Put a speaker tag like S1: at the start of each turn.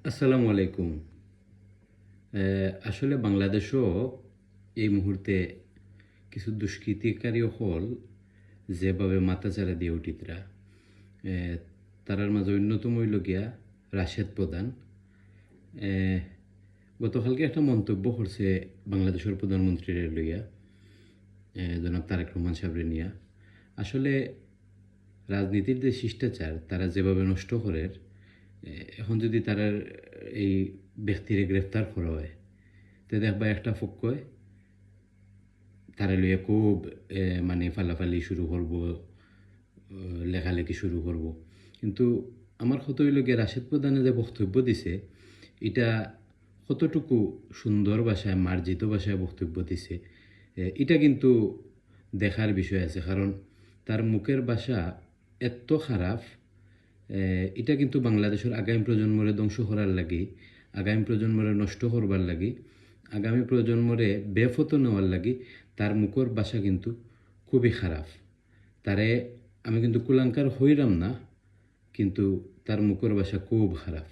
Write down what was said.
S1: আসসালামু আলাইকুম। আসলে বাংলাদেশও এই মুহূর্তে কিছু দুষ্কৃতিকারী হল যেভাবে মাথাচাড়া দিয়ে উঠিতরা তারার মাঝে অন্যতম হইল গিয়া রাশেদ প্রধান। গতকালকে একটা মন্তব্য করছে বাংলাদেশের প্রধানমন্ত্রীর লইয়া, জনাব তারেক রহমান সাহেবের নিয়া। আসলে রাজনীতির যে শিষ্টাচার তারা যেভাবে নষ্ট করে, এখন যদি তারা এই ব্যক্তিরে গ্রেফতার করা হয় তে দেখবা একটা পক্ষই তারা লইয়া খুব মানে ফালাফালি শুরু করব, লেখালেখি শুরু করব। কিন্তু আমার কত হইল গিয়ে রাশেদ প্রধানে যে বক্তব্য দিছে এটা কতটুকু সুন্দর ভাষায় মার্জিত ভাষায় বক্তব্য দিছে এটা কিন্তু দেখার বিষয় আছে। কারণ তার মুখের ভাষা এত খারাপ, এটা কিন্তু বাংলাদেশের আগামী প্রজন্মরে ধ্বংস করার লাগি, আগামী প্রজন্মরে নষ্ট করবার লাগি, আগামী প্রজন্মরে বেফত নেওয়ার লাগি তার মুখের ভাষা কিন্তু খুবই খারাপ। তারে আমি কিন্তু কুলাঙ্কার হইলাম না, কিন্তু তার মুখের ভাষা খুব খারাপ।